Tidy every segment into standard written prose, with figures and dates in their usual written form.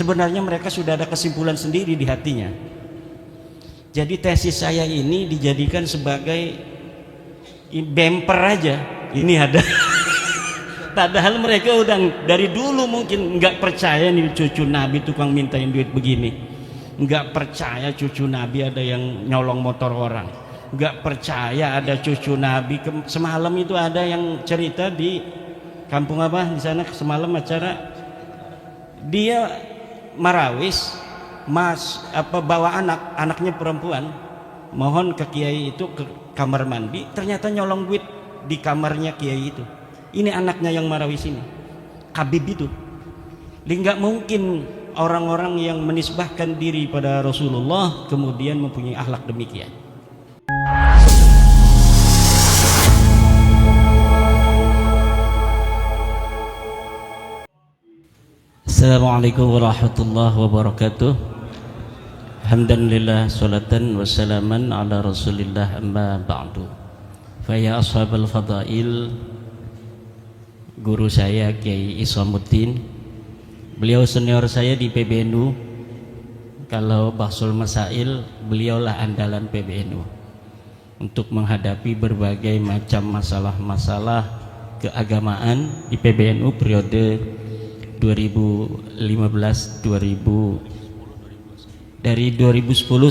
Sebenarnya mereka sudah ada kesimpulan sendiri di hatinya. Jadi tesis saya ini dijadikan sebagai bumper aja. Ini ada. Padahal mereka udah dari dulu mungkin nggak percaya nih cucu Nabi tukang mintain duit begini. Nggak percaya cucu Nabi ada yang nyolong motor orang. Nggak percaya ada cucu Nabi. Semalam itu ada yang cerita di kampung apa di sana, semalam acara dia marawis bawa anaknya perempuan mohon ke kiai itu ke kamar mandi, ternyata nyolong duit di kamarnya kiai itu. Ini anaknya yang marawis ini, Habib itu. Nggak mungkin orang-orang yang menisbahkan diri pada Rasulullah kemudian mempunyai akhlak demikian. Assalamualaikum warahmatullahi wabarakatuh. Alhamdulillah, salatan wassalaman ala rasulillah, amma ba'du. Faya ashabal fadail, guru saya Kiai Islamuddin, beliau senior saya di PBNU. Kalau bahsul masail, beliaulah andalan PBNU untuk menghadapi berbagai macam masalah-masalah keagamaan di PBNU periode dari 2010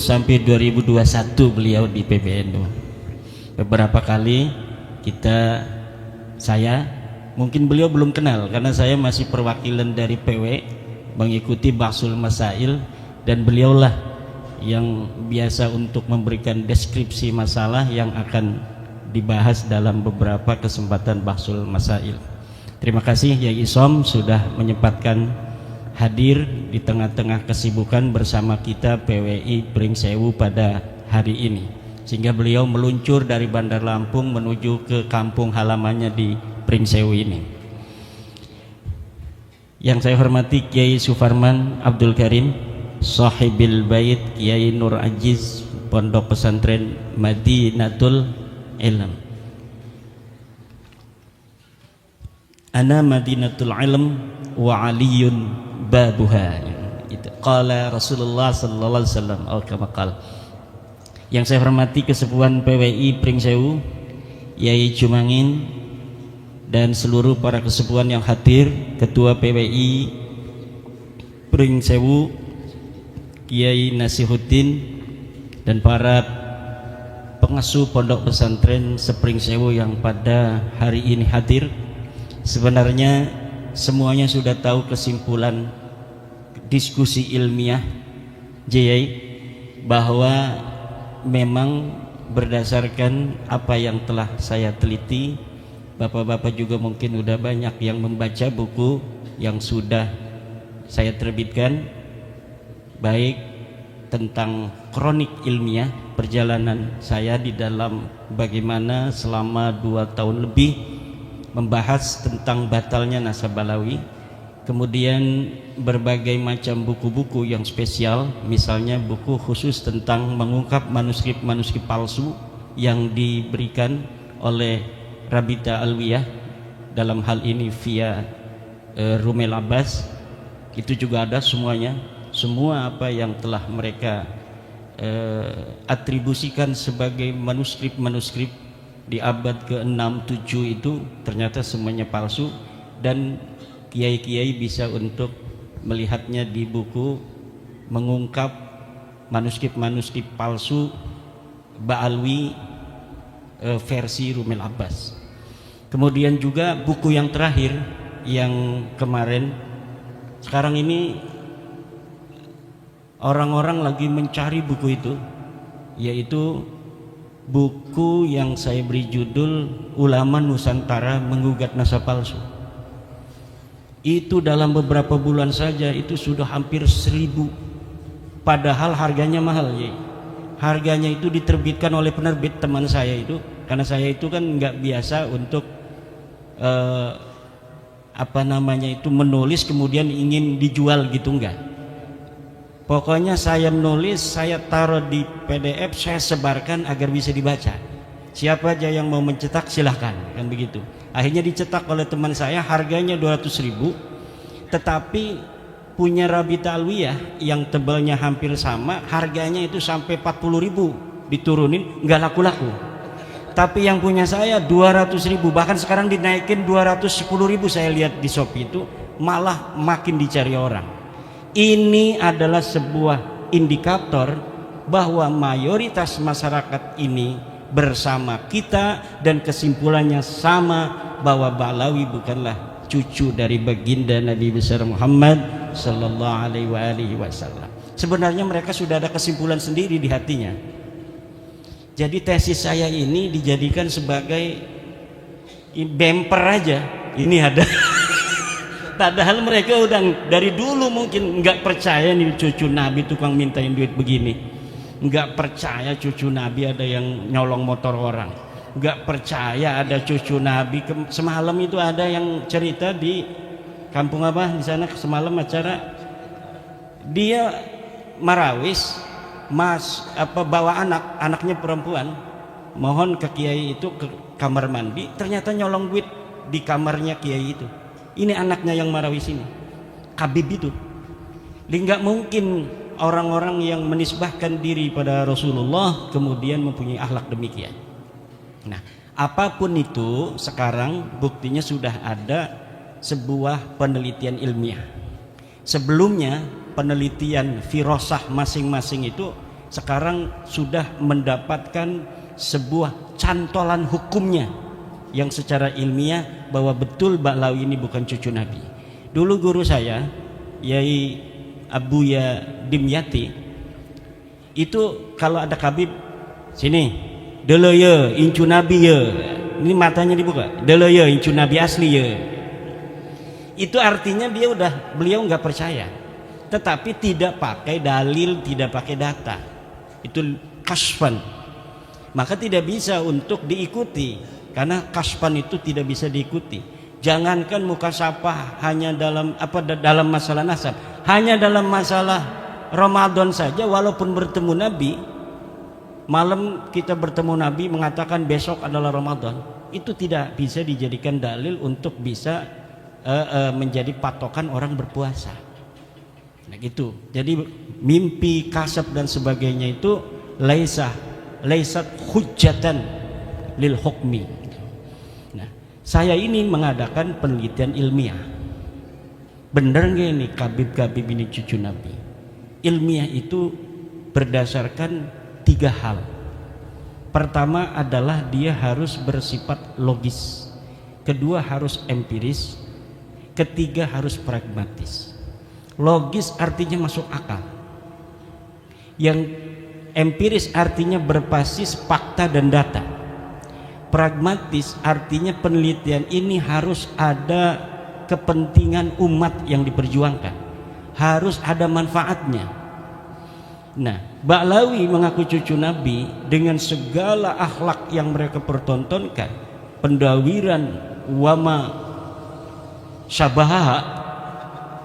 sampai 2021 beliau di PBNU. Beberapa kali saya mungkin beliau belum kenal karena saya masih perwakilan dari PW mengikuti bahsul masail, dan beliaulah yang biasa untuk memberikan deskripsi masalah yang akan dibahas dalam beberapa kesempatan bahsul masail. Terima kasih Yai Isom sudah menyempatkan hadir di tengah-tengah kesibukan bersama kita PWI Pringsewu pada hari ini, sehingga beliau meluncur dari Bandar Lampung menuju ke kampung halamannya di Pringsewu ini. Yang saya hormati Kiai Sufarman Abdul Karim, Sahibil Bait Kiai Nur Ajiz, Pondok Pesantren Madinatul Ilm. Ana Madinatul Ilm wa aliyun babuha. Qala Rasulullah sallallahu alaihi wasallam kama qala. Yang saya hormati kesepuhan PWI Pringsewu, Yai Jumangin, dan seluruh para kesepuhan yang hadir, Ketua PWI Pringsewu Kiai Nasihuddin, dan para pengasuh pondok pesantren Sepringsewu yang pada hari ini hadir. Sebenarnya semuanya sudah tahu kesimpulan diskusi ilmiah JI, bahwa memang berdasarkan apa yang telah saya teliti, bapak-bapak juga mungkin udah banyak yang membaca buku yang sudah saya terbitkan, baik tentang kronik ilmiah perjalanan saya di dalam bagaimana selama 2 tahun lebih membahas tentang batalnya nasab balawi, kemudian berbagai macam buku-buku yang spesial, misalnya buku khusus tentang mengungkap manuskrip-manuskrip palsu yang diberikan oleh Rabita Alwiyah, dalam hal ini via Rumel Abbas. Itu juga ada semuanya, semua apa yang telah mereka atribusikan sebagai manuskrip-manuskrip di abad ke-6, 7 itu ternyata semuanya palsu, dan kiai-kiai bisa untuk melihatnya di buku mengungkap manuskrip-manuskrip palsu Ba'alwi versi Rumel Abbas. Kemudian juga buku yang terakhir yang kemarin, sekarang ini orang-orang lagi mencari buku itu, yaitu buku yang saya beri judul Ulama Nusantara Menggugat Nasab Palsu. Itu dalam beberapa bulan saja itu sudah hampir 1000, padahal harganya mahal ya. Harganya itu diterbitkan oleh penerbit teman saya itu, karena saya itu kan nggak biasa untuk menulis kemudian ingin dijual gitu, enggak. Pokoknya saya menulis, saya taruh di PDF, saya sebarkan agar bisa dibaca. Siapa aja yang mau mencetak silahkan, kan begitu. Akhirnya dicetak oleh teman saya, harganya 200.000, tetapi punya Rabita Alwiyah yang tebalnya hampir sama, harganya itu sampai 40.000 diturunin, nggak laku-laku. Tapi yang punya saya 200.000, bahkan sekarang dinaikin 210.000, saya lihat di Shopee itu malah makin dicari orang. Ini adalah sebuah indikator bahwa mayoritas masyarakat ini bersama kita, dan kesimpulannya sama, bahwa Ba'lawi bukanlah cucu dari baginda Nabi besar Muhammad sallallahu alaihi wasallam. Sebenarnya mereka sudah ada kesimpulan sendiri di hatinya. Jadi tesis saya ini dijadikan sebagai bumper aja. Ini ada. Padahal mereka udah dari dulu mungkin nggak percaya nih cucu Nabi tukang mintain duit begini. Nggak percaya cucu Nabi ada yang nyolong motor orang. Nggak percaya ada cucu Nabi. Semalam itu ada yang cerita di kampung apa di sana, semalam acara dia marawis, bawa anaknya perempuan, mohon ke kiai itu ke kamar mandi, ternyata nyolong duit di kamarnya kiai itu. Ini anaknya yang marawis ini, Habib itu. Nggak mungkin orang-orang yang menisbahkan diri pada Rasulullah kemudian mempunyai akhlak demikian. Nah, apapun itu sekarang buktinya sudah ada sebuah penelitian ilmiah. Sebelumnya penelitian firasah masing-masing itu sekarang sudah mendapatkan sebuah cantolan hukumnya yang secara ilmiah bahwa betul Ba'lawi ini bukan cucu Nabi. Dulu guru saya Yai Abuya Dimyati itu kalau ada Habib sini delo ya incu Nabi ya, ini matanya dibuka, delo ya incu Nabi asli ya, itu artinya beliau nggak percaya, tetapi tidak pakai dalil, tidak pakai data, itu kasfan, maka tidak bisa untuk diikuti, karena kasfan itu tidak bisa diikuti. Jangankan mukasafah hanya dalam masalah nasab, hanya dalam masalah Ramadan saja, walaupun bertemu Nabi malam kita bertemu Nabi mengatakan besok adalah Ramadan, itu tidak bisa dijadikan dalil untuk bisa menjadi patokan orang berpuasa. Nah gitu. Jadi mimpi, kasab dan sebagainya itu laisat hujjatan lil hukmi. Nah, saya ini mengadakan penelitian ilmiah. Bener nggak ini Habib ini cucu Nabi? Ilmiah itu berdasarkan 3 hal. Pertama adalah dia harus bersifat logis, kedua harus empiris, ketiga harus pragmatis. Logis artinya masuk akal, yang empiris artinya berbasis fakta dan data, pragmatis artinya penelitian ini harus ada kepentingan umat yang diperjuangkan, harus ada manfaatnya. Nah, Ba'lawi mengaku cucu Nabi dengan segala akhlak yang mereka pertontonkan, pendawiran wama syabaha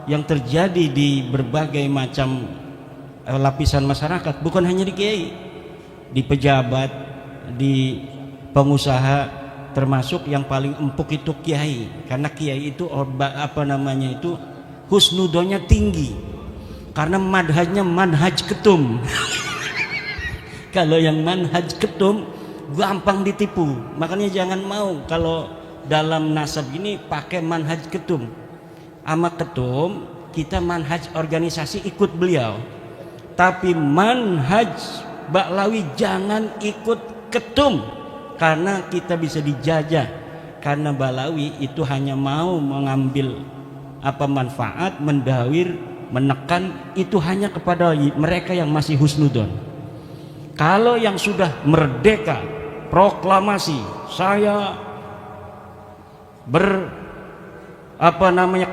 yang terjadi di berbagai macam lapisan masyarakat, bukan hanya di kiai, di pejabat, di pengusaha, termasuk yang paling empuk itu kiai, karena kiai itu husnudonya tinggi. Karena manhajnya manhaj ketum. Kalau yang manhaj ketum gampang ditipu. Makanya jangan mau kalau dalam nasab ini pakai manhaj ketum. Ama ketum kita manhaj organisasi ikut beliau. Tapi manhaj Ba'lawi jangan ikut ketum, karena kita bisa dijajah. Karena Ba'lawi itu hanya mau mengambil manfaat, mendawir, menekan itu hanya kepada mereka yang masih husnudon. Kalau yang sudah merdeka, proklamasi saya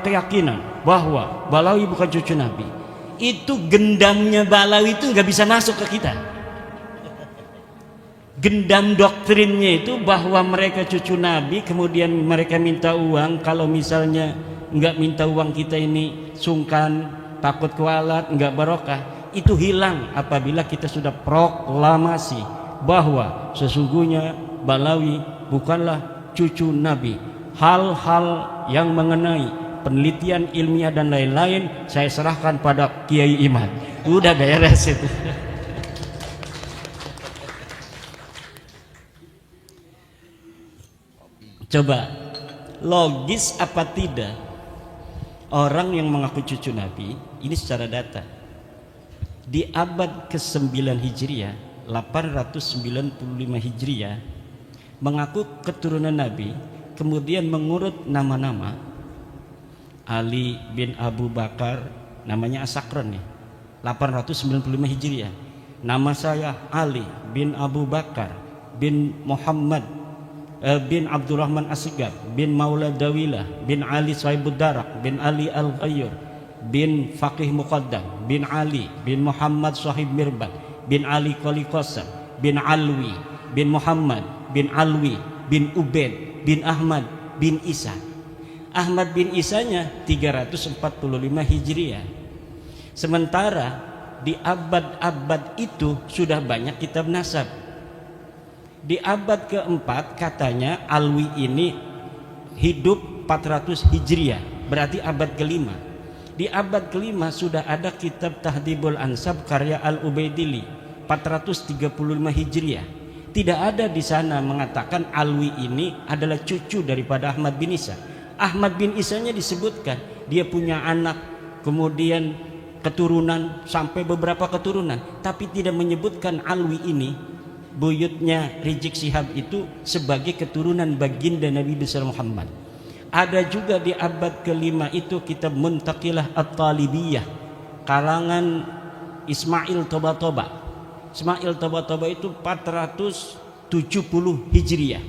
keyakinan bahwa Ba'lawi bukan cucu Nabi, itu gendamnya Ba'lawi itu nggak bisa masuk ke kita. Gendam doktrinnya itu bahwa mereka cucu Nabi, kemudian mereka minta uang. Kalau misalnya nggak minta uang, kita ini sungkan, takut kualat, enggak barokah, itu hilang apabila kita sudah proklamasi bahwa sesungguhnya Ba'lawi bukanlah cucu Nabi. Hal-hal yang mengenai penelitian ilmiah dan lain-lain saya serahkan pada Kiai Imad. Udah beres itu. Coba logis apa tidak orang yang mengaku cucu Nabi ini secara data di abad ke-9 Hijriah 895 Hijriah mengaku keturunan Nabi, kemudian mengurut nama-nama. Ali bin Abu Bakar namanya As-Sakran nih 895 Hijriah. Nama saya Ali bin Abu Bakar bin Muhammad bin Abdurrahman As-Sigab bin Maula Dawilah bin Ali Sahibud Darak bin Ali Al-Ghayyur bin Faqih Muqaddam bin Ali bin Muhammad Sahib Mirbat bin Ali Qali Qasam bin Alwi bin Muhammad bin Alwi bin Ubaid bin Ahmad bin Isa. Ahmad bin Isanya 345 Hijriah. Sementara di abad-abad itu sudah banyak kitab nasab. Di abad keempat katanya Alwi ini hidup 400 Hijriah, berarti abad kelima. Di abad kelima sudah ada kitab Tahdhibul Ansab karya Al-Ubaidili 435 Hijriah. Tidak ada di sana mengatakan Alwi ini adalah cucu daripada Ahmad bin Isa. Ahmad bin Isanya disebutkan dia punya anak, kemudian keturunan sampai beberapa keturunan, tapi tidak menyebutkan Alwi ini buyutnya Rizik Syihab itu sebagai keturunan baginda Nabi besar Muhammad. Ada juga di abad kelima itu kitab Muntaqilah At-Talibiyah kalangan Ismail Toba-Toba. Ismail Toba-Toba itu 470 Hijriah.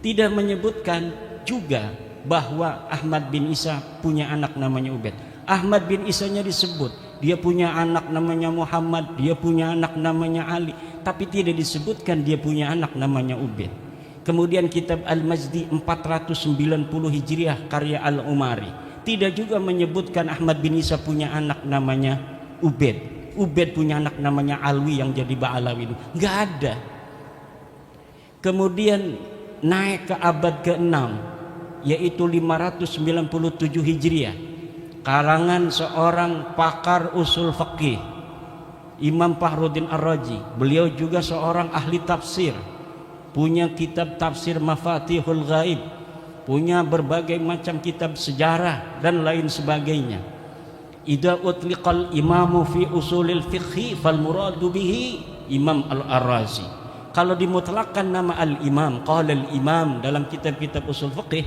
Tidak menyebutkan juga bahwa Ahmad bin Isa punya anak namanya Ubaid. Ahmad bin Isanya disebut dia punya anak namanya Muhammad, dia punya anak namanya Ali, tapi tidak disebutkan dia punya anak namanya Ubaid. Kemudian kitab Al-Majdi 490 Hijriah karya Al-Umari tidak juga menyebutkan Ahmad bin Isa punya anak namanya Ubaid. Ubaid punya anak namanya Alwi yang jadi Ba'alawi itu nggak ada. Kemudian naik ke abad ke-6 yaitu 597 Hijriah karangan seorang pakar usul fikih Imam Fakhruddin Ar-Razi. Beliau juga seorang ahli tafsir, punya kitab tafsir Mafatihul Ghaib, punya berbagai macam kitab sejarah dan lain sebagainya. Idza utliqal imamu fi usulil fiqhi fal muradu bihi Imam Al-Ar-Razi. Kalau dimutlakkan nama al-imam, qala al-imam dalam kitab-kitab usul fiqih,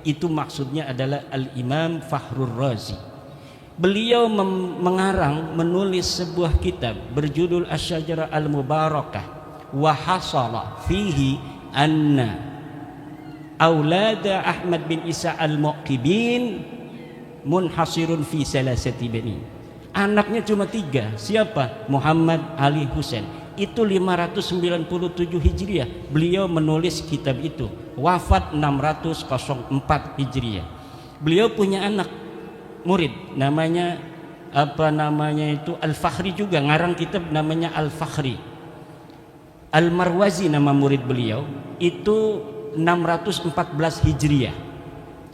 itu maksudnya adalah Al-Imam Fakhrur Razi. Beliau menulis sebuah kitab berjudul Asy-Syajarah Al-Mubarakah wa hasala fihi anna aulada Ahmad bin Isa Al-Muqibin munhasirun fi salasati bani. Anaknya cuma 3. Siapa? Muhammad, Ali, Husain. Itu 597 Hijriah beliau menulis kitab itu. Wafat 604 Hijriah. Beliau punya anak murid namanya Al-Fakhri juga, ngarang kitab namanya Al-Fakhri. Al-Marwazi nama murid beliau, itu 614 Hijriah.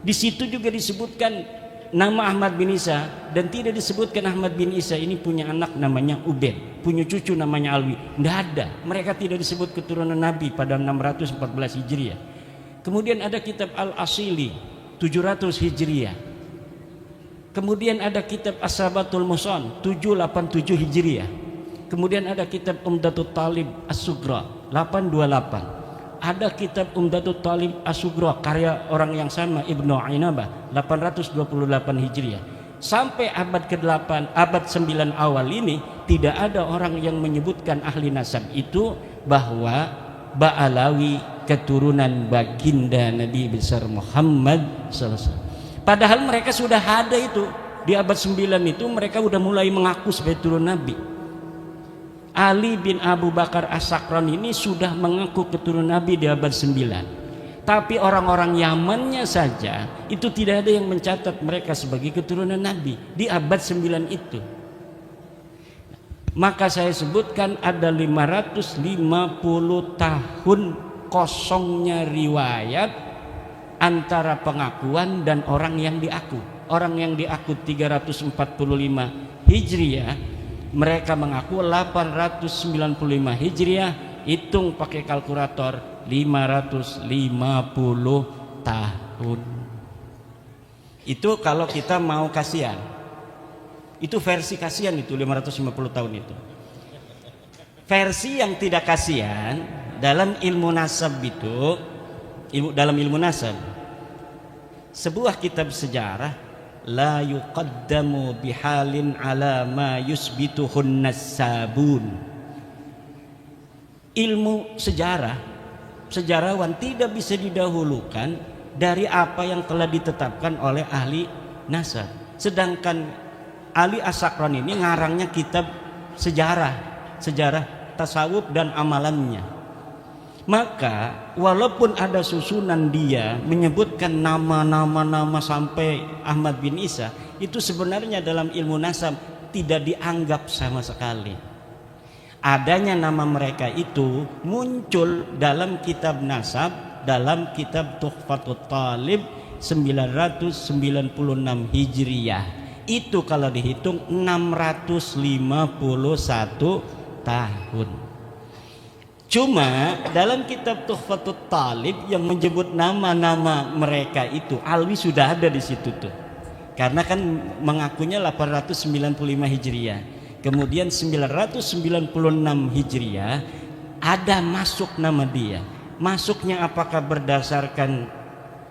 Di situ juga disebutkan nama Ahmad bin Isa dan tidak disebutkan Ahmad bin Isa ini punya anak namanya Ubaid, punya cucu namanya Alwi. Tidak ada. Mereka tidak disebut keturunan Nabi pada 614 Hijriah. Kemudian ada kitab Al-Asili 700 Hijriah. Kemudian ada kitab As-Sabatul Musan 787 Hijriah. Kemudian ada kitab Umdatul Talib As-Sugra 828. Ada kitab Umdatul Talib As-Sugra karya orang yang sama Ibnu Ainabah 828 Hijriah. Sampai abad ke-8, abad 9 awal ini tidak ada orang yang menyebutkan ahli nasab itu bahwa Ba'alawi keturunan baginda Nabi besar Muhammad SAW. Padahal mereka sudah ada itu di abad 9 itu, mereka sudah mulai mengaku sebagai turun Nabi. Ali bin Abu Bakar As-Sakran ini sudah mengaku keturunan Nabi di abad 9. Tapi orang-orang Yamannya saja itu tidak ada yang mencatat mereka sebagai keturunan Nabi di abad 9 itu. Maka saya sebutkan ada 550 tahun kosongnya riwayat antara pengakuan dan orang yang diaku. orang yang diakui 345 Hijriah, mereka mengaku 895 Hijriah, hitung pakai kalkulator 550 tahun. Itu kalau kita mau kasihan. Itu versi kasihan itu 550 tahun itu. Versi yang tidak kasihan dalam ilmu nasab itu, dalam ilmu nasab, sebuah kitab sejarah la yuqaddamu bihalin ala ma yusbituhun nasabun. Ilmu sejarah, sejarawan tidak bisa didahulukan dari apa yang telah ditetapkan oleh ahli nasab. Sedangkan Ali As-Sakran ini ngarangnya kitab sejarah tasawuf dan amalannya. Maka walaupun ada susunan dia menyebutkan nama-nama sampai Ahmad bin Isa, itu sebenarnya dalam ilmu nasab tidak dianggap sama sekali. Adanya nama mereka itu muncul dalam kitab nasab, dalam kitab Tuhfatut Talib 996 Hijriyah. Itu kalau dihitung 651 tahun. Cuma dalam kitab Tuhfatut Talib yang menyebut nama-nama mereka itu, Alwi sudah ada di situ tuh. Karena kan mengakunya 895 Hijriah. Kemudian 996 Hijriah ada masuk nama dia. Masuknya apakah berdasarkan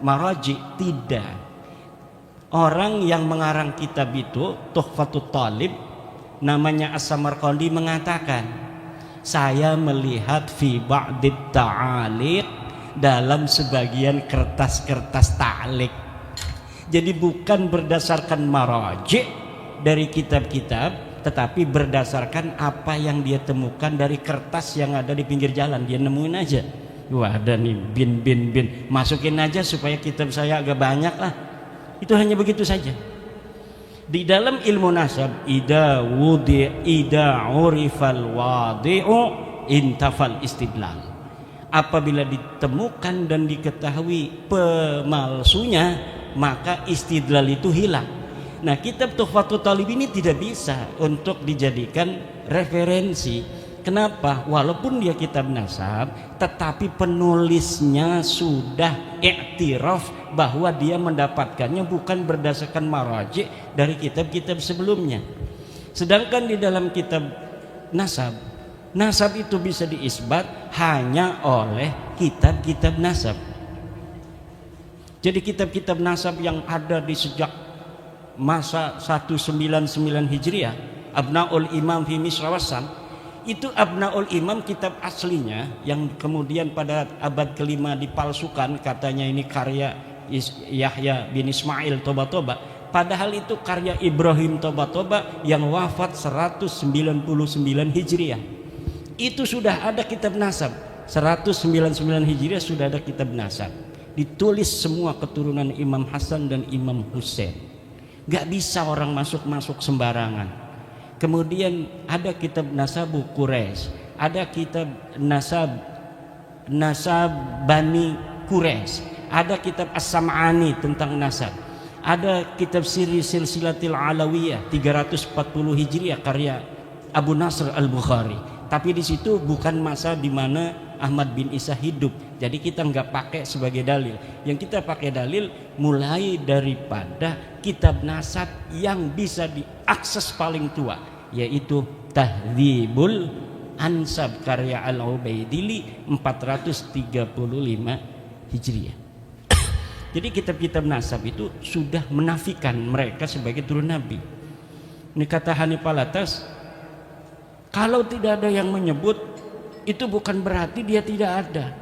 maraji? Tidak. Orang yang mengarang kitab itu Tuhfatut Talib namanya As-Samarqandi mengatakan, saya melihat fi ba'dit ta'aliq, dalam sebagian kertas-kertas ta'liq. Jadi bukan berdasarkan maraji dari kitab-kitab, tetapi berdasarkan apa yang dia temukan dari kertas yang ada di pinggir jalan. Dia nemuin aja, wah ada nih bin, masukin aja supaya kitab saya agak banyak lah. Itu hanya begitu saja. Di dalam ilmu nasab, ida urifal wadi'u intafal istidlal. Apabila ditemukan dan diketahui pemalsunya, maka istidlal itu hilang. Nah, kitab Tuhfatut Talib ini tidak bisa untuk dijadikan referensi. Kenapa? Walaupun dia kitab nasab, tetapi penulisnya sudah iktiraf bahwa dia mendapatkannya bukan berdasarkan maraji dari kitab-kitab sebelumnya. Sedangkan di dalam kitab nasab, nasab itu bisa diisbat hanya oleh kitab-kitab nasab. Jadi kitab-kitab nasab yang ada di sejak masa 199 Hijriah, Abnaul Imam fi Misrawasan, itu Abnaul Imam kitab aslinya yang kemudian pada abad kelima dipalsukan, katanya ini karya Yahya bin Ismail Toba-Toba, padahal itu karya Ibrahim Toba-Toba yang wafat 199 Hijriah. Itu sudah ada kitab nasab 199 Hijriah, sudah ada kitab nasab, ditulis semua keturunan Imam Hasan dan Imam Husain. Gak bisa orang masuk sembarangan. Kemudian ada kitab Nasabu Quraisy, ada kitab Nasab Bani Quraisy, ada kitab As-Sam'ani tentang nasab, ada kitab Siri Silsilatil Alawiyah 340 Hijriah karya Abu Nasr Al-Bukhari. Tapi di situ bukan masa di mana Ahmad bin Isa hidup, jadi kita nggak pakai sebagai dalil. Yang kita pakai dalil mulai daripada kitab nasab yang bisa diakses paling tua, yaitu Tahdzibul Ansab karya Al-Ubaidili 435 Hijriah. Jadi kitab-kitab nasab itu sudah menafikan mereka sebagai turun Nabi. Ini kata Hanif Alatas, kalau tidak ada yang menyebut, itu bukan berarti dia tidak ada.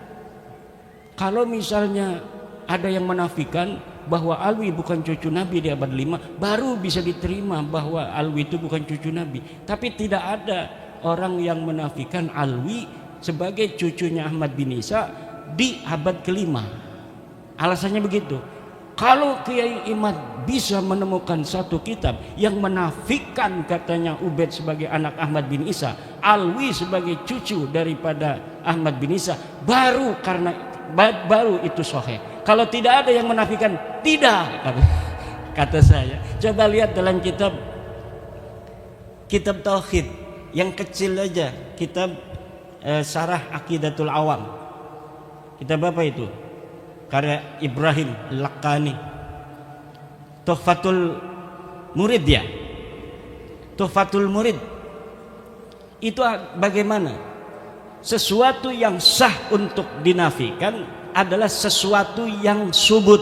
Kalau misalnya ada yang menafikan bahwa Alwi bukan cucu Nabi di abad 5, baru bisa diterima bahwa Alwi itu bukan cucu Nabi. Tapi tidak ada orang yang menafikan Alwi sebagai cucunya Ahmad bin Isa di abad kelima. Alasannya begitu. Kalau Kiai Imad bisa menemukan satu kitab yang menafikan katanya Ubaid sebagai anak Ahmad bin Isa, Alwi sebagai cucu daripada Ahmad bin Isa, baru itu sahih. Kalau tidak ada yang menafikan, tidak. kata saya. Coba lihat dalam kitab tauhid yang kecil aja, kitab Syarah Aqidatul Awam. Kitab apa itu? Karya Ibrahim Laqqani. Tuhfatul Murid ya. Tuhfatul Murid. Itu bagaimana? Sesuatu yang sah untuk dinafikan adalah sesuatu yang subut.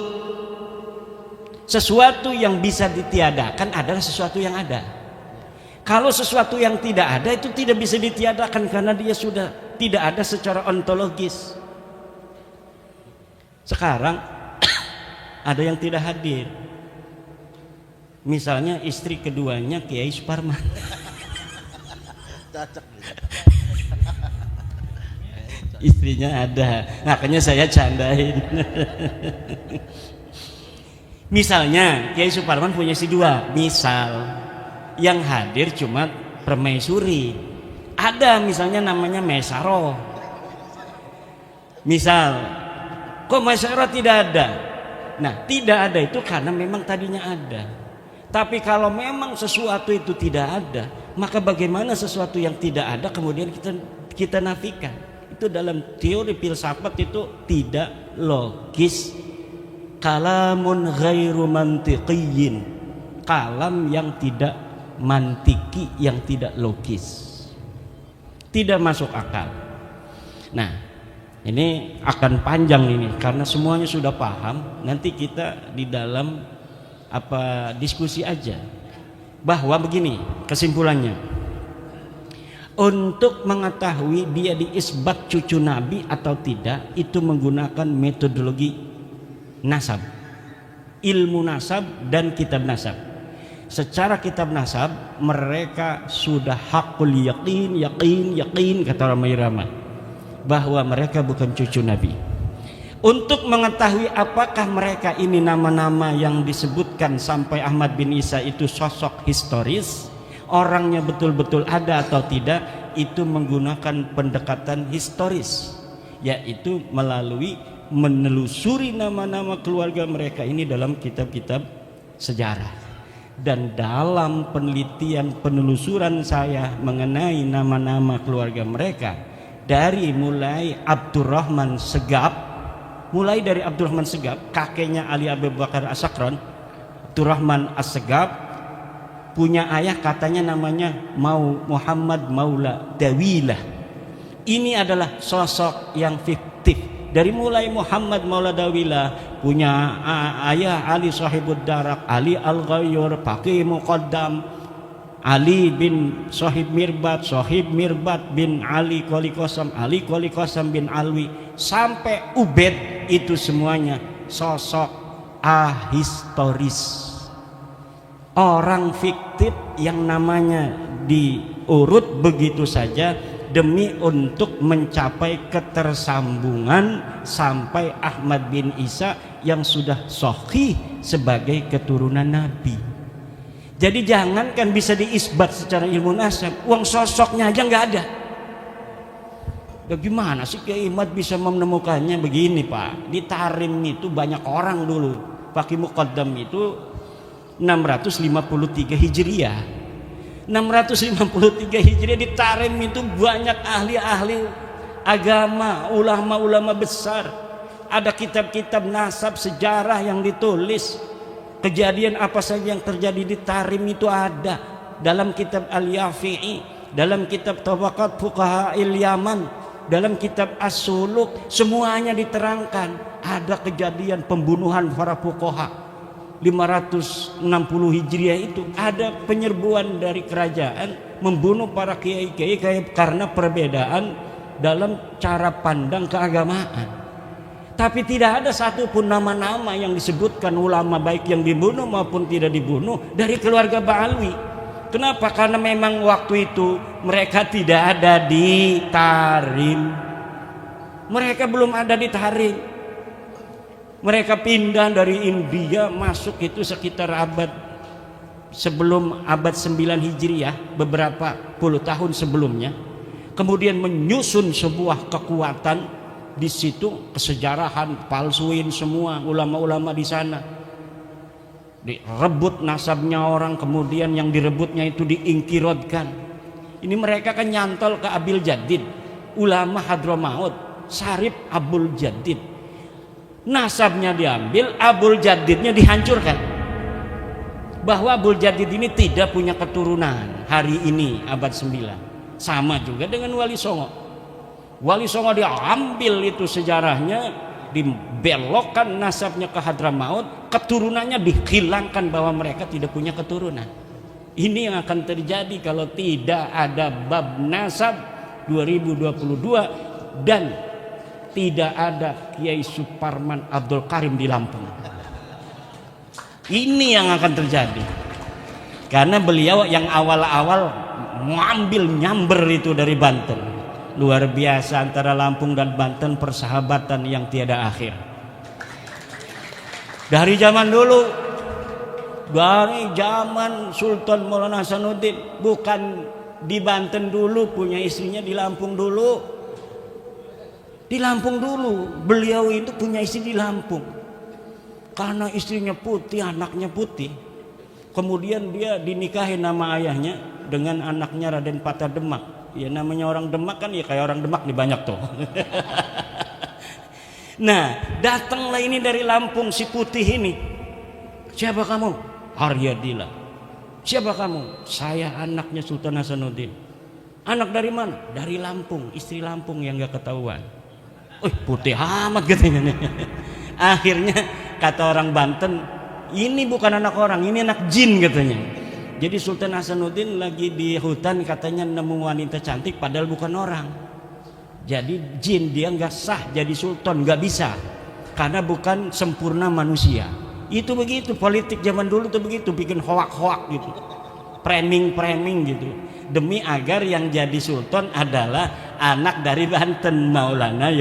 Sesuatu yang bisa ditiadakan adalah sesuatu yang ada. Kalau sesuatu yang tidak ada itu tidak bisa ditiadakan karena dia sudah tidak ada secara ontologis. Sekarang ada yang tidak hadir. Misalnya istri keduanya Kiai Suparman. Istrinya ada, makanya saya candain. Misalnya Kiai Suparman punya istri dua, misal yang hadir cuma permaisuri. Ada misalnya namanya Mesaro. Misal, kok Mesaro tidak ada? Nah, tidak ada itu karena memang tadinya ada. Tapi kalau memang sesuatu itu tidak ada, maka bagaimana sesuatu yang tidak ada kemudian kita nafikan? Itu dalam teori filsafat itu tidak logis. Kalamun ghairu mantiqiyyin. Kalam yang tidak mantiki, yang tidak logis. Tidak masuk akal. Nah, ini akan panjang ini karena semuanya sudah paham. Nanti kita di dalam diskusi aja. Bahwa begini kesimpulannya. Untuk mengetahui dia diisbat cucu Nabi atau tidak, itu menggunakan metodologi nasab, ilmu nasab dan kitab nasab. Secara kitab nasab mereka sudah hakul yakin kata Rama Irama bahwa mereka bukan cucu Nabi. Untuk mengetahui apakah mereka ini nama-nama yang disebutkan sampai Ahmad bin Isa itu sosok historis, orangnya betul-betul ada atau tidak, itu menggunakan pendekatan historis, yaitu melalui menelusuri nama-nama keluarga mereka ini dalam kitab-kitab sejarah. Dan dalam penelitian penelusuran saya mengenai nama-nama keluarga mereka, dari mulai Abdurrahman Segaf, kakeknya Ali Abu Bakar As-Sakran, Abdurrahman As-Segaf, punya ayah katanya namanya Muhammad Maula Dawilah. Ini adalah sosok yang fiktif. Dari mulai Muhammad Maula Dawilah, punya ayah Ali Sahibud Darak, Ali Al-Ghayyur, Faqih Muqaddam, Ali bin Sahib Mirbat bin Ali Qali Qasam bin Alwi, sampai Ubed. Itu semuanya sosok ahistoris, orang fiktif yang namanya diurut begitu saja demi untuk mencapai ketersambungan sampai Ahmad bin Isa yang sudah sahih sebagai keturunan Nabi. Jadi jangankan bisa diisbat secara ilmu nasab, uang sosoknya aja nggak ada. Bagaimana sih Kiai Ahmad bisa menemukannya? Begini Pak, di Tarim itu banyak orang dulu. Faqih Muqaddam itu 653 Hijriah. 653 Hijriah di Tarim itu banyak ahli-ahli agama, ulama-ulama besar. Ada kitab-kitab nasab sejarah yang ditulis. Kejadian apa saja yang terjadi di Tarim itu ada dalam kitab Al-Yafi'i, dalam kitab Tabaqat Fuqaha'il Yaman, dalam kitab As-Suluk, semuanya diterangkan. Ada kejadian pembunuhan para fuqaha 560 Hijriah itu, ada penyerbuan dari kerajaan membunuh para kiai-kiai karena perbedaan dalam cara pandang keagamaan. Tapi tidak ada satupun nama-nama yang disebutkan ulama baik yang dibunuh maupun tidak dibunuh dari keluarga Ba'alwi. Kenapa? Karena memang waktu itu mereka tidak ada di Tarim. Mereka belum ada di Tarim. Mereka pindah dari India masuk itu sekitar sebelum abad 9 Hijriah, beberapa puluh tahun sebelumnya. Kemudian menyusun sebuah kekuatan di situ, kesejarahan, palsuin semua ulama-ulama di sana. direbut nasabnya orang, kemudian yang direbutnya itu diingkirodkan. Ini mereka kan nyantol ke Abil Jadid, ulama Hadramaut, Syarif Abul Jadid. Nasabnya diambil, Abul Jadidnya dihancurkan. Bahwa Abul Jadid ini tidak punya keturunan hari ini abad 9. Sama juga dengan Wali Songo. Wali Songo diambil itu sejarahnya, dibelokkan nasabnya ke Hadramaut, keturunannya dihilangkan bahwa mereka tidak punya keturunan. Ini yang akan terjadi kalau tidak ada bab nasab 2022 dan tidak ada Kiai Suparman Abdul Karim di Lampung. Ini yang akan terjadi karena beliau yang awal-awal mengambil nyamber itu dari Banten. Luar biasa, antara Lampung dan Banten persahabatan yang tiada akhir. Dari zaman dulu, dari zaman Sultan Maulana Hasanuddin, bukan di Banten dulu punya istrinya, di Lampung dulu. Di Lampung dulu, beliau itu punya istri di Lampung. Karena istrinya putih, anaknya putih. Kemudian dia dinikahi nama ayahnya dengan anaknya Raden Patah Demak. Ya namanya orang Demak kan ya kayak orang Demak nih banyak tuh. Nah, datanglah ini dari Lampung si putih ini. Siapa kamu? Arya Dila. Siapa kamu? Saya anaknya Sultan Hasanuddin. Anak dari mana? Dari Lampung, istri Lampung yang gak ketahuan. Putih amat katanya. Akhirnya kata orang Banten, ini bukan anak orang, ini anak jin katanya. Jadi Sultan Hasanuddin lagi di hutan katanya nemu wanita cantik padahal bukan orang. Jadi jin, dia nggak sah jadi sultan, nggak bisa karena bukan sempurna manusia. Itu begitu politik zaman dulu tuh begitu, bikin hoak-hoak gitu, framing gitu, demi agar yang jadi sultan adalah anak dari Banten, Maulana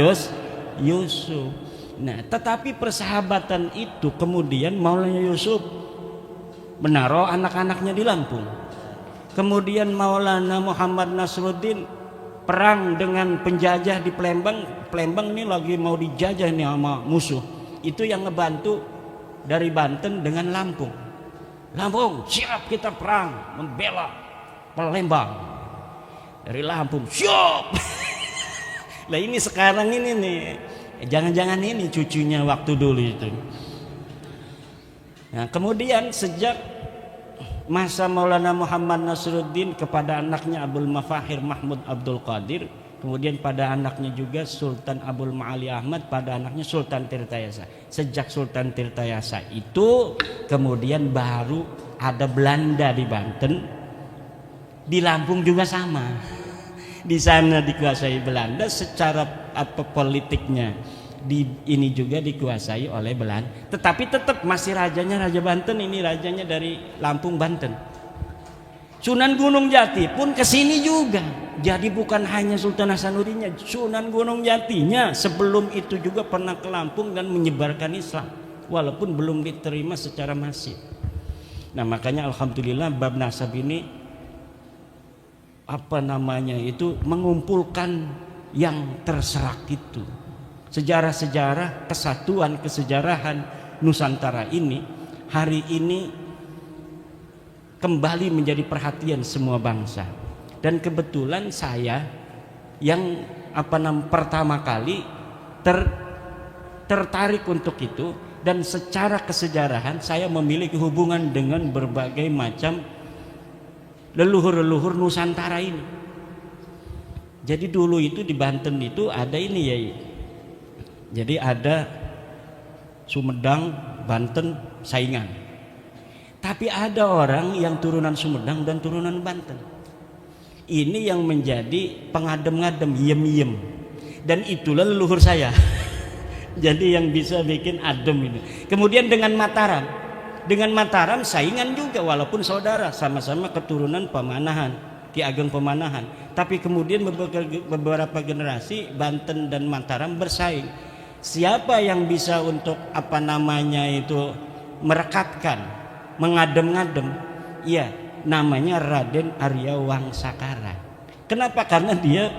Yusuf. Nah, tetapi persahabatan itu kemudian Maulana Yusuf menaruh anak-anaknya di Lampung. Kemudian Maulana Muhammad Nasruddin perang dengan penjajah di Palembang. Palembang ini lagi mau dijajah nih sama musuh. Itu yang ngebantu dari Banten dengan Lampung. Lampung, siap kita perang membela Palembang. Dari Lampung, siap. Lah ini sekarang ini nih, jangan-jangan ini cucunya waktu dulu itu. Nah, kemudian sejak masa Maulana Muhammad Nasruddin kepada anaknya Abdul Mafahir Mahmud Abdul Qadir, kemudian pada anaknya juga Sultan Abdul Ma'ali Ahmad, pada anaknya Sultan Tirtayasa. Sejak Sultan Tirtayasa itu kemudian baru ada Belanda di Banten. Di Lampung juga sama. Di sana dikuasai Belanda, secara politiknya ini juga dikuasai oleh Belanda, tetapi tetap masih rajanya Raja Banten, ini rajanya dari Lampung Banten. Sunan Gunung Jati pun kesini juga, jadi bukan hanya Sultan Hasanuddinnya, Sunan Gunung Jatinya sebelum itu juga pernah ke Lampung dan menyebarkan Islam, walaupun belum diterima secara masif. Nah, makanya alhamdulillah bab nasab ini mengumpulkan yang terserak itu. Sejarah-sejarah kesatuan kesejarahan Nusantara ini hari ini kembali menjadi perhatian semua bangsa. Dan kebetulan saya yang pertama kali tertarik untuk itu, dan secara kesejarahan saya memiliki hubungan dengan berbagai macam leluhur-leluhur Nusantara ini. Jadi dulu itu di Banten itu ada ini ya. Jadi ada Sumedang, Banten, saingan. Tapi ada orang yang turunan Sumedang dan turunan Banten. Ini yang menjadi pengadem-ngadem, yem-yem. Dan itulah leluhur saya. Jadi yang bisa bikin adem ini. Kemudian dengan Mataram. Dengan Mataram saingan juga walaupun saudara, sama-sama keturunan Pemanahan, Ki Ageng Pemanahan. Tapi kemudian beberapa generasi Banten dan Mataram bersaing. Siapa yang bisa untuk merekatkan, mengadem-ngadem? Iya, namanya Raden Arya Wangsakara. Kenapa? Karena dia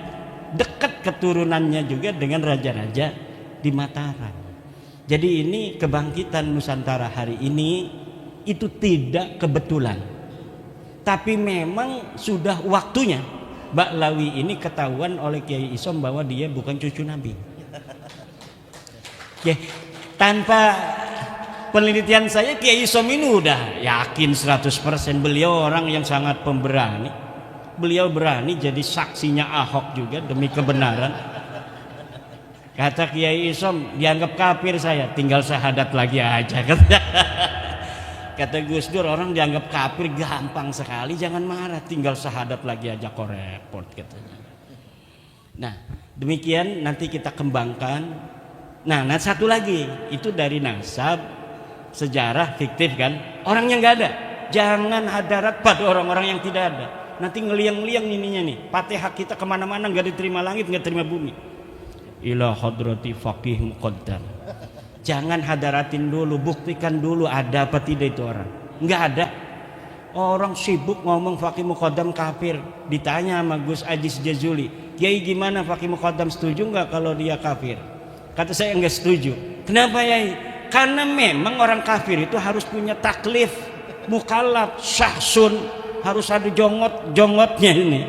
dekat keturunannya juga dengan raja-raja di Mataram. Jadi ini kebangkitan Nusantara hari ini itu tidak kebetulan, tapi memang sudah waktunya Ba'lawi ini ketahuan oleh Kiai Isom bahwa dia bukan cucu Nabi. Oke, tanpa penelitian saya, Kiai Isom ini udah yakin 100%. Beliau orang yang sangat pemberani. Beliau berani jadi saksinya Ahok juga demi kebenaran. Kata Kiai Isom, dianggap kafir saya, tinggal syahadat lagi aja. Kata Gus Dur, orang dianggap kafir gampang sekali, jangan marah, tinggal syahadat lagi aja kok repot katanya. Nah, demikian nanti kita kembangkan. Nah, satu lagi, itu dari nasab, sejarah fiktif kan, orangnya nggak ada. Jangan hadarat pada orang-orang yang tidak ada. Nanti ngeliang-liang ininya nih, Fatihah kita kemana-mana nggak diterima langit, nggak terima bumi. Ila hadrati faqih muqaddam. Jangan hadaratin dulu, buktikan dulu ada apa tidak itu orang. Nggak ada. Orang sibuk ngomong faqih muqaddam kafir. Ditanya sama Gus Ajis Jazuli, Kiai gimana faqih muqaddam, setuju nggak kalau dia kafir? Kata saya nggak setuju. Kenapa Yai? Karena memang orang kafir itu harus punya taklif, mukallaf, syahsun, harus ada jongotnya ini.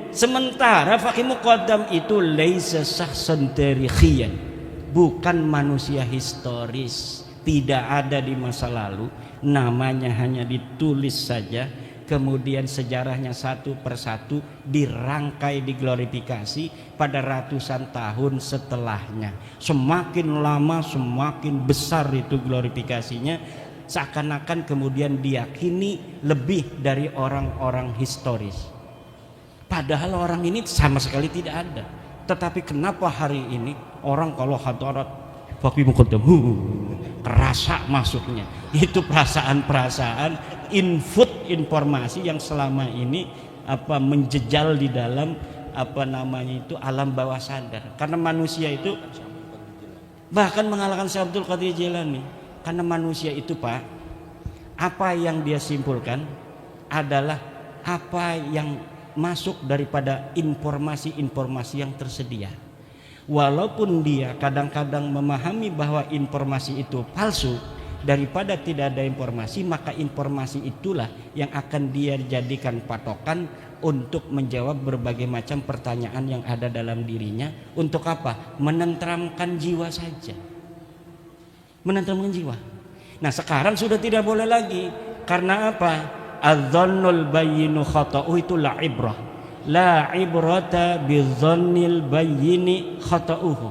Sementara faqih muqaddam itu laisa syahsan tarikhiyan, bukan manusia historis, tidak ada di masa lalu, namanya hanya ditulis saja, kemudian sejarahnya satu persatu dirangkai, diglorifikasi pada ratusan tahun setelahnya. Semakin lama semakin besar itu glorifikasinya, seakan-akan kemudian diyakini lebih dari orang-orang historis. Padahal orang ini sama sekali tidak ada. Tetapi kenapa hari ini orang kalau hadarat faqih muqaddam kerasa masuknya? Itu perasaan-perasaan input informasi yang selama ini menjejal di dalam alam bawah sadar. Karena manusia itu bahkan mengalahkan Syekh Abdul Qadir Jilani. Karena manusia itu Pak, apa yang dia simpulkan adalah apa yang masuk daripada informasi-informasi yang tersedia. Walaupun dia kadang-kadang memahami bahwa informasi itu palsu, daripada tidak ada informasi, maka informasi itulah yang akan dia jadikan patokan untuk menjawab berbagai macam pertanyaan yang ada dalam dirinya. Untuk apa? Menenteramkan jiwa saja. Menenteramkan jiwa. Nah, sekarang sudah tidak boleh lagi. Karena apa? Adzannul bayyinu khata'u itu la ibrah. La ibrata bidzannil bayyini khata'uhu.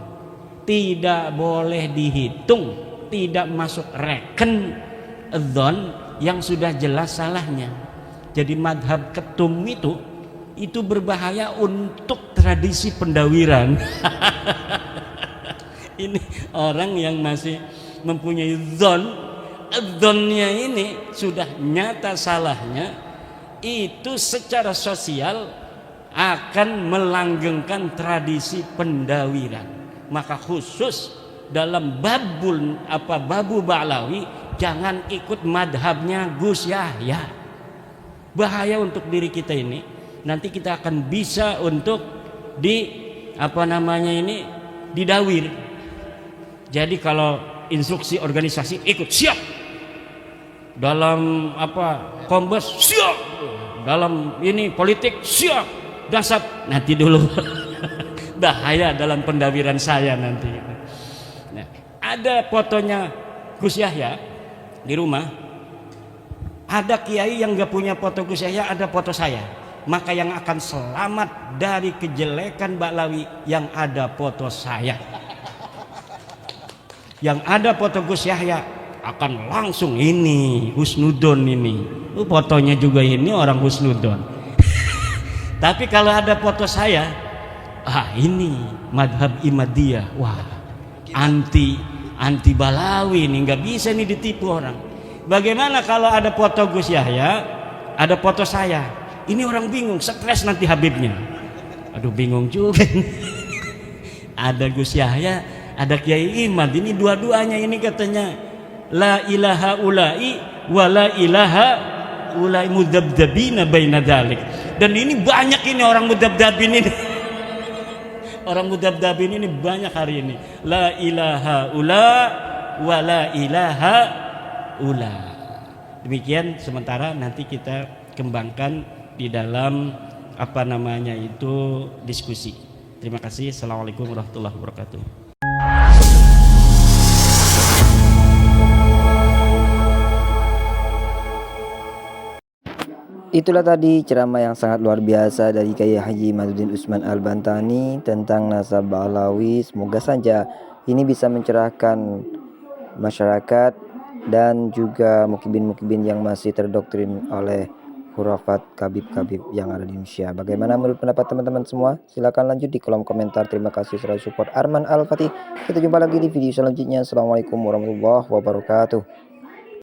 Tidak boleh dihitung, tidak masuk reken dzon yang sudah jelas salahnya. Jadi madhab ketum itu berbahaya untuk tradisi pendawiran. Ini orang yang masih mempunyai dzonnya ini sudah nyata salahnya, itu secara sosial akan melanggengkan tradisi pendawiran. Maka khusus dalam babu Ba'lawi jangan ikut madhabnya Gus Yahya. Bahaya untuk diri kita ini. Nanti kita akan bisa untuk didawir. Jadi kalau instruksi organisasi ikut siap, dalam kombes siap, dalam ini politik siap, dasar nanti dulu. Bahaya dalam pendawiran saya nanti. Nah, ada fotonya Gus Yahya di rumah. Ada kiai yang gak punya foto Gus Yahya, ada foto saya. Maka yang akan selamat dari kejelekan Ba'lawi yang ada foto saya. Yang ada foto Gus Yahya akan langsung ini husnudon ini. Fotonya juga ini orang husnudon. Tapi kalau ada foto saya, ini madhab Imadiyah. Wah, anti Ba'lawi ini, nggak bisa nih ditipu orang. Bagaimana kalau ada foto Gus Yahya, ada foto saya? Ini orang bingung, stres nanti Habibnya. Aduh, bingung juga. Ada Gus Yahya, ada Kiai Imad, ini dua-duanya ini katanya la ilaha ulai wa la ilaha ulai mudzabdzabina baina dzalik. Dan ini banyak ini orang mudzabdzabin ini. Orang mudzabdzabin ini banyak hari ini. La ilaha ula wa la ilaha ula. Demikian sementara nanti kita kembangkan di dalam diskusi. Terima kasih. Assalamualaikum warahmatullahi wabarakatuh. Itulah tadi ceramah yang sangat luar biasa dari Kiai Haji Madudin Usman Al-Bantani tentang nasab Alawi. Semoga saja ini bisa mencerahkan masyarakat dan juga mukibin-mukibin yang masih terdoktrin oleh khurafat kabib-kabib yang ada di Indonesia. Bagaimana menurut pendapat teman-teman semua? Silahkan lanjut di kolom komentar. Terima kasih selalu support. Arman Al-Fatih. Kita jumpa lagi di video selanjutnya. Assalamualaikum warahmatullahi wabarakatuh.